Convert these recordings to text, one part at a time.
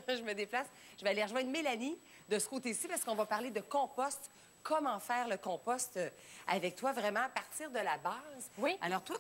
Je me déplace. Je vais aller rejoindre Mélanie de ce côté-ci parce qu'on va parler de compost. Comment faire le compost avec toi, vraiment à partir de la base. Oui. Alors, toi,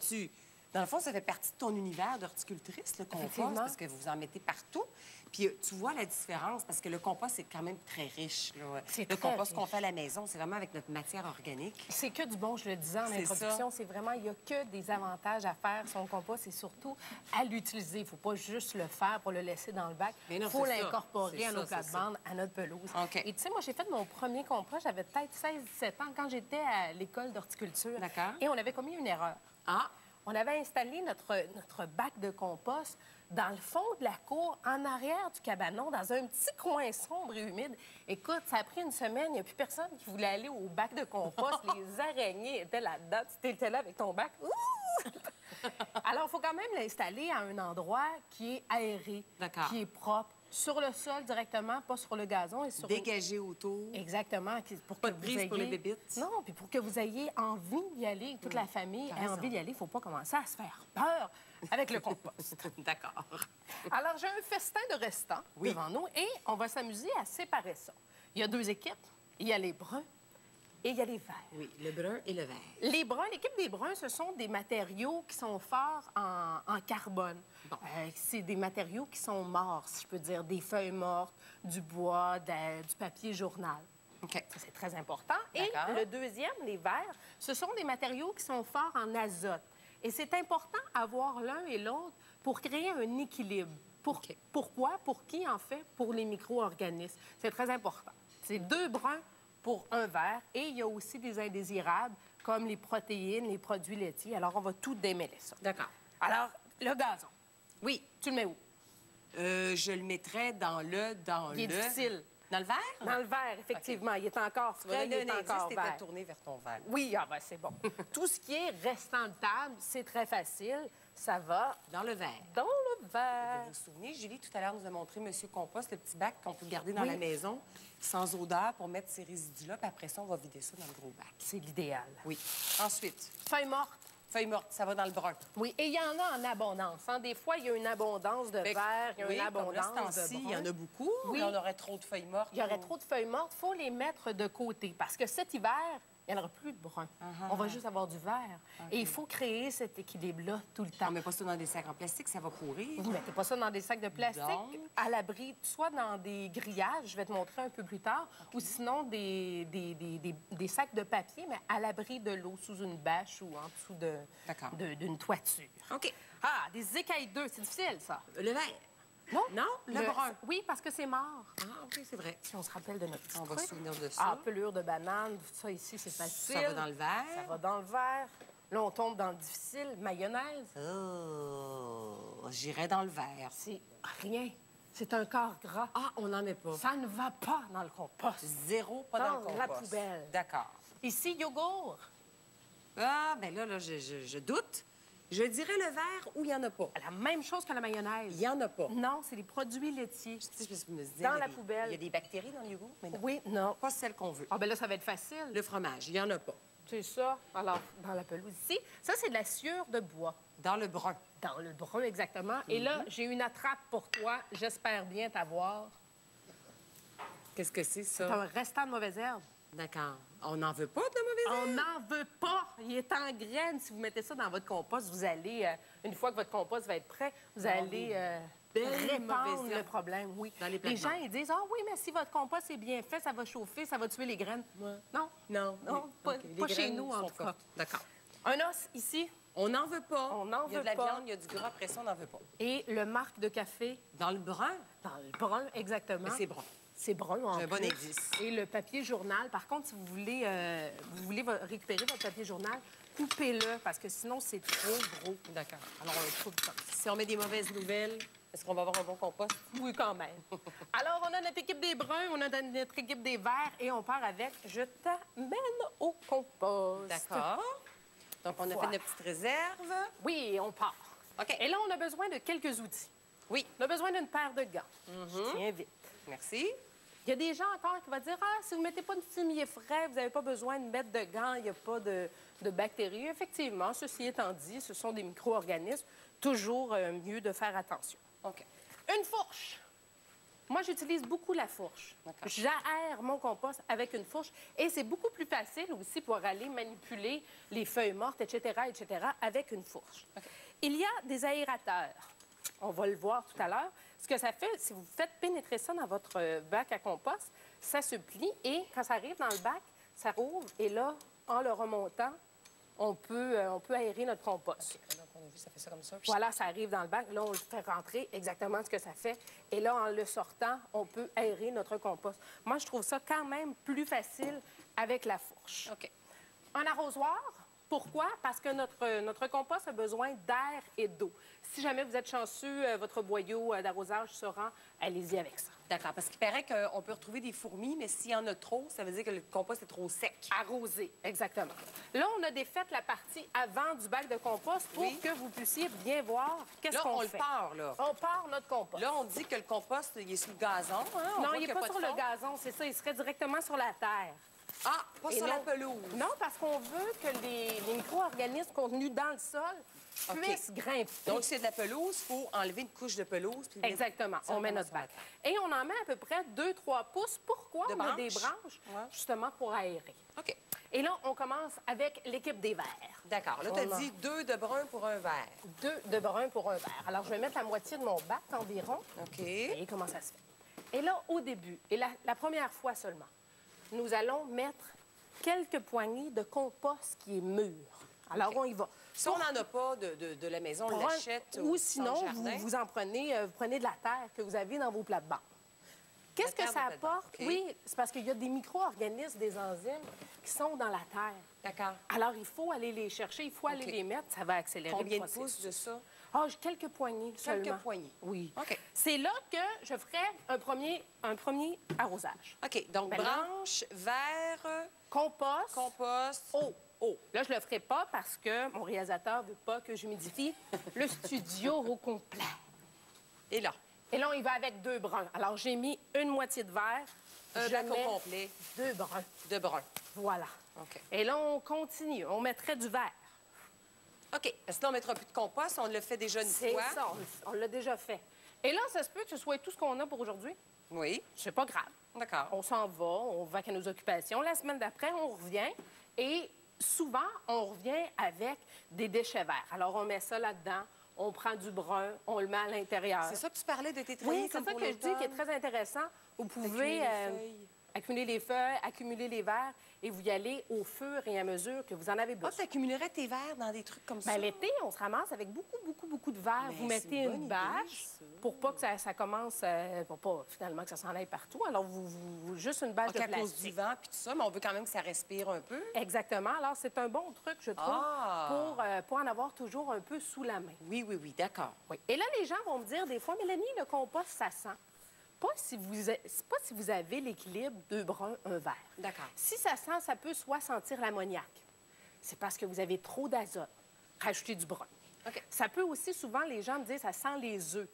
dans le fond, ça fait partie de ton univers d'horticultrice, le compost, parce que vous en mettez partout. Puis, tu vois la différence, parce que le compost, c'est quand même très riche. Le compost qu'on fait à la maison, c'est vraiment avec notre matière organique. C'est que du bon, je le disais en introduction. C'est vraiment, il n'y a que des avantages à faire son compost et surtout à l'utiliser. Il ne faut pas juste le faire pour le laisser dans le bac. Il faut l'incorporer à nos plates-bandes, à notre pelouse. Okay. Et tu sais, moi, j'ai fait mon premier compost, j'avais peut-être 16-17 ans quand j'étais à l'école d'horticulture. D'accord. Et on avait commis une erreur. Ah! On avait installé notre bac de compost dans le fond de la cour, en arrière du cabanon, dans un petit coin sombre et humide. Écoute, ça a pris une semaine, il n'y a plus personne qui voulait aller au bac de compost. Les araignées étaient là-dedans. Tu étais là avec ton bac. Ouh! Alors, il faut quand même l'installer à un endroit qui est aéré, qui est propre, sur le sol directement, pas sur le gazon. Et sur dégagé autour. Exactement. Pour pas que de prise vous ayez... pour les bébites. Non, puis pour que vous ayez envie d'y aller, toute la famille ait envie d'y aller, il ne faut pas commencer à se faire peur avec le compost. D'accord. Alors, j'ai un festin de restants devant nous et on va s'amuser à séparer ça. Il y a deux équipes. Il y a les bruns et il y a les verts. Oui, le brun et le vert. Les bruns, l'équipe des bruns, ce sont des matériaux qui sont forts en carbone. Bon. C'est des matériaux qui sont morts, si je peux dire, des feuilles mortes, du bois, du papier journal. OK. Ça, c'est très important. Et le deuxième, les verts, ce sont des matériaux qui sont forts en azote. Et c'est important d'avoir l'un et l'autre pour créer un équilibre. Pourquoi? Pour qui, en fait? Pour les micro-organismes. C'est très important. C'est deux bruns pour un vert. Et il y a aussi des indésirables, comme les protéines, les produits laitiers. Alors, on va tout démêler ça. D'accord. Alors, le gazon. Oui. Tu le mets où? Je le mettrais dans le... Il est difficile. Dans le vert? Dans le vert, effectivement. Okay. Il est encore frais, il est encore vert. Tourné vers ton vert. Oui, ah ben c'est bon. Tout ce qui est restant de table, c'est très facile. Ça va... Dans le vert. Dans le vert. Vous vous souvenez, Julie, tout à l'heure, nous a montré Monsieur Compost, le petit bac qu'on peut garder dans la maison, sans odeur, pour mettre ces résidus-là. Puis après ça, on va vider ça dans le gros bac. C'est l'idéal. Oui. Ensuite? Feuilles mortes. Feuilles mortes, ça va dans le brun. Oui, et il y en a en abondance. Hein? Des fois, il y a une abondance de vert, il y a une abondance de brun. Il y en a beaucoup. Oui. On aurait trop de feuilles mortes. Il y aurait trop de feuilles mortes. Il faut les mettre de côté. Parce que cet hiver, il n'y en aura plus de brun. On va juste avoir du vert. Et il faut créer cet équilibre-là tout le temps. On ne met pas ça dans des sacs en plastique, ça va pourrir. Vous ne mettez pas ça dans des sacs de plastique. À l'abri, soit dans des grillages, je vais te montrer un peu plus tard, ou sinon des sacs de papier, mais à l'abri de l'eau, sous une bâche ou en dessous d'une toiture. OK. Ah, des écailles d'œufs, c'est difficile, ça. Le vert. Non? Non? Le brun. Oui, parce que c'est mort. Ah, OK, c'est vrai. Si on se rappelle de notre petit On va se souvenir de ça. Ah, pelure de banane, tout ça ici, c'est facile. Ça va dans le vert. Ça va dans le vert. Là, on tombe dans le difficile. Mayonnaise. Oh, j'irais dans le vert. C'est rien. C'est un corps gras. Ah, on n'en met pas. Ça ne va pas dans le compost. Zéro, pas dans le compost. La poubelle. D'accord. Ici, yogourt. Ah, bien là, je doute. Je dirais le vert ou il n'y en a pas. La même chose que la mayonnaise. Il n'y en a pas. Non, c'est les produits laitiers. Je me disais, dans la poubelle. Il y a des bactéries dans le yogourt, mais non. Oui, non. Pas celles qu'on veut. Ah, bien là, ça va être facile. Le fromage, il n'y en a pas. C'est ça. Alors, dans la pelouse ici, ça, c'est de la sciure de bois. Dans le brun. Dans le brun, exactement. Et là, j'ai une attrape pour toi. J'espère bien t'avoir. Qu'est-ce que c'est, ça? C'est un restant de mauvaise herbe. D'accord. On n'en veut pas de la mauvaise herbe? On n'en veut pas. Il est en graines. Si vous mettez ça dans votre compost, vous allez, une fois que votre compost va être prêt, vous allez répandre le problème. Oui. Les gens, ils disent, ah oui, mais si votre compost est bien fait, ça va chauffer, ça va tuer les graines. Ouais. Non. Non. Non, pas chez nous, en tout cas. D'accord. Un os, ici. On n'en veut pas. On n'en veut pas. Il y a de la viande, il y a du gras, après ça, on n'en veut pas. Et le marc de café. Dans le brun? Dans le brun, exactement. Mais c'est brun. C'est brun, en plus. C'est un bon indice. Et le papier journal, par contre, si vous voulez récupérer votre papier journal, coupez-le, parce que sinon, c'est trop gros. D'accord. Alors, on le coupe comme ça. Si on met des mauvaises nouvelles, est-ce qu'on va avoir un bon compost? Oui, quand même. Alors, on a notre équipe des bruns, on a notre équipe des verts, et on part avec « Je t'amène au compost ». D'accord. Donc, on a fait notre petite réserve. Oui, on part. OK. Et là, on a besoin de quelques outils. Oui. On a besoin d'une paire de gants. Je tiens vite. Merci. Il y a des gens encore qui vont dire « Ah, si vous ne mettez pas de fumier frais, vous n'avez pas besoin de mettre de gants, il n'y a pas de bactéries. » Effectivement, ceci étant dit, ce sont des micro-organismes. Toujours mieux de faire attention. OK. Une fourche. Moi, j'utilise beaucoup la fourche. J'aère mon compost avec une fourche et c'est beaucoup plus facile aussi pour aller manipuler les feuilles mortes, etc., avec une fourche. Il y a des aérateurs. On va le voir tout à l'heure. Ce que ça fait, si vous faites pénétrer ça dans votre bac à compost, ça se plie et quand ça arrive dans le bac, ça rouvre et là, en le remontant, on peut aérer notre compost. OK. Donc, on a vu, ça fait ça comme ça. Voilà, ça arrive dans le bac. Là, on le fait rentrer exactement ce que ça fait. Et là, en le sortant, on peut aérer notre compost. Moi, je trouve ça quand même plus facile avec la fourche. OK. Un arrosoir, pourquoi? Parce que notre compost a besoin d'air et d'eau. Si jamais vous êtes chanceux, votre boyau d'arrosage se rend, allez-y avec ça. D'accord, parce qu'il paraît qu'on peut retrouver des fourmis, mais s'il y en a trop, ça veut dire que le compost est trop sec. Arrosé, exactement. Là, on a défait la partie avant du bac de compost pour que vous puissiez bien voir qu'est-ce qu'on fait. Là, on le part, là. On part notre compost. Là, on dit que le compost, il est sur le gazon. Hein? Non, il n'est pas sur le gazon, c'est ça. Il serait directement sur la terre. Ah, pas sur la pelouse. Non, parce qu'on veut que les micro-organismes contenus dans le sol puissent grimper. Donc, si c'est de la pelouse, il faut enlever une couche de pelouse. Puis exactement. On met notre bac. Et on en met à peu près 2-3 pouces. Pourquoi? On a des branches, justement, pour aérer. OK. Et là, on commence avec l'équipe des verres. D'accord. Là, tu as dit 2 de brun pour un verre. 2 de brun pour un verre. Alors, je vais mettre la moitié de mon bac environ. OK. Et comment ça se fait? Et là, au début, et la première fois seulement, nous allons mettre quelques poignées de compost qui est mûr. Alors, on y va. Si on n'en a pas de la maison, on l'achète ou sinon, vous en prenez, vous prenez de la terre que vous avez dans vos plates-bandes. Qu'est-ce que ça apporte? Okay. Oui, c'est parce qu'il y a des micro-organismes, des enzymes qui sont dans la terre. D'accord. Alors, il faut aller les chercher, il faut aller les mettre. Ça va accélérer Combien le processus. Combien de pouces de ça? Ah, j'ai quelques poignées seulement. Quelques poignées? Oui. OK. C'est là que je ferai un premier arrosage. OK. Donc, branche, verre... Compost. Compost. Eau. Là, je ne le ferai pas parce que mon réalisateur ne veut pas que j'humidifie le studio au complet. Et là? Et là, on y va avec 2 bruns. Alors, j'ai mis une moitié de verre. Un bac au complet. 2 bruns. 2 bruns. Voilà. OK. Et là, on continue. On mettrait du verre. OK. Parce que là, on ne mettra plus de compost. On le fait déjà une fois. C'est ça. On l'a déjà fait. Et là, ça se peut que ce soit tout ce qu'on a pour aujourd'hui. Oui. C'est pas grave. D'accord. On s'en va, on va à nos occupations. La semaine d'après, on revient et souvent, on revient avec des déchets verts. Alors, on met ça là-dedans, on prend du brun, on le met à l'intérieur. C'est ça que tu parlais de tes travaux. Oui, c'est ça que je dis qui est très intéressant. Vous pouvez accumuler les feuilles, accumuler les verres et vous y allez au fur et à mesure que vous en avez besoin. Ah, tu accumulerais tes verres dans des trucs comme ça? L'été, on se ramasse avec beaucoup de verres. Vous mettez une bâche pour pas que ça commence, pour pas finalement que ça s'en aille partout. Alors, vous juste une bâche de plastique. À cause du vent puis tout ça, mais on veut quand même que ça respire un peu. Exactement. Alors, c'est un bon truc, je trouve, pour en avoir toujours un peu sous la main. Oui, d'accord. Oui. Et là, les gens vont me dire des fois, Mélanie, le compost, ça sent. Pas si vous avez l'équilibre 2 bruns, 1 vert. D'accord. Si ça sent, ça peut soit sentir l'ammoniac. C'est parce que vous avez trop d'azote. Rajoutez du brun. OK. Ça peut aussi, souvent, les gens me disent, ça sent les œufs.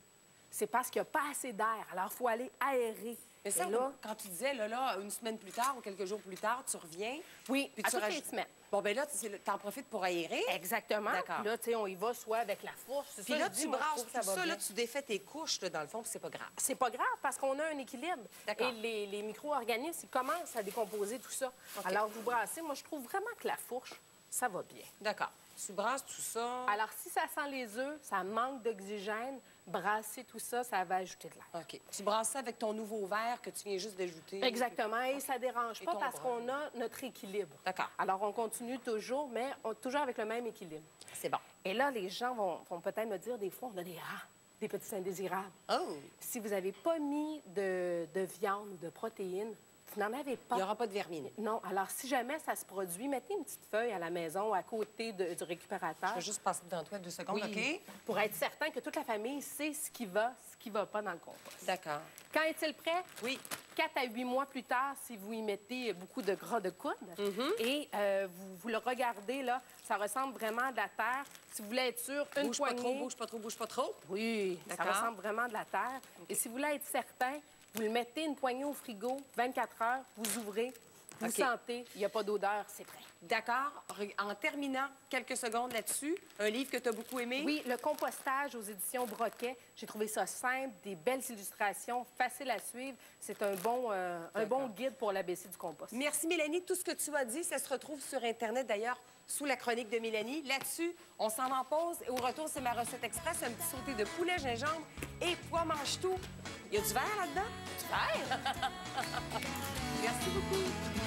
C'est parce qu'il n'y a pas assez d'air. Alors, il faut aller aérer. Mais ça, là, quand tu disais, là, une semaine plus tard ou quelques jours plus tard, tu reviens. Oui, puis à toutes les semaines. Bon, bien là, tu en profites pour aérer. Exactement. D'accord. Là, tu sais, on y va soit avec la fourche. Puis là, tu brasses tout ça, là, tu défais tes couches, là, dans le fond, puis c'est pas grave. C'est pas grave parce qu'on a un équilibre. D'accord. Et les micro-organismes, ils commencent à décomposer tout ça. Okay. Alors, vous brassez. Moi, je trouve vraiment que la fourche, ça va bien. D'accord. Tu brasses tout ça. Alors, si ça sent les œufs, ça manque d'oxygène, brasser tout ça, ça va ajouter de l'air. OK. Tu brasses ça avec ton nouveau verre que tu viens juste d'ajouter. Exactement. Et ça ne dérange pas parce qu'on a notre équilibre. D'accord. Alors, on continue toujours, mais toujours avec le même équilibre. C'est bon. Et là, les gens vont peut-être me dire, des fois, on a des rats, des petits indésirables. Oh! Si vous n'avez pas mis de viande ou de protéines, vous n'en avez pas. Il n'y aura pas de vermine. Non. Alors, si jamais ça se produit, mettez une petite feuille à la maison à côté du récupérateur. Je vais juste passer devant toi 2 secondes, oui, OK? Pour être certain que toute la famille sait ce qui va pas dans le compost. D'accord. Quand est-il prêt? Oui. 4 à 8 mois plus tard, si vous y mettez beaucoup de gras de coude, et vous le regardez, là, ça ressemble vraiment à de la terre. Si vous voulez être sûr, une poignée... Bouge pas trop. Oui, ça ressemble vraiment à de la terre. Okay. Et si vous voulez être certain, vous le mettez une poignée au frigo, 24 heures, vous ouvrez, Vous sentez, il n'y a pas d'odeur, c'est prêt. D'accord. En terminant, quelques secondes là-dessus, un livre que tu as beaucoup aimé? Oui, Le compostage aux éditions Broquet. J'ai trouvé ça simple, des belles illustrations, facile à suivre. C'est un bon guide pour l'ABC du compost. Merci, Mélanie. Tout ce que tu as dit, ça se retrouve sur Internet, d'ailleurs, sous la chronique de Mélanie. Là-dessus, on s'en va en pause. Et au retour, c'est ma recette express, un petit sauté de poulet, gingembre et pois mange-tout. Il y a du verre là-dedans? Du verre? Merci beaucoup.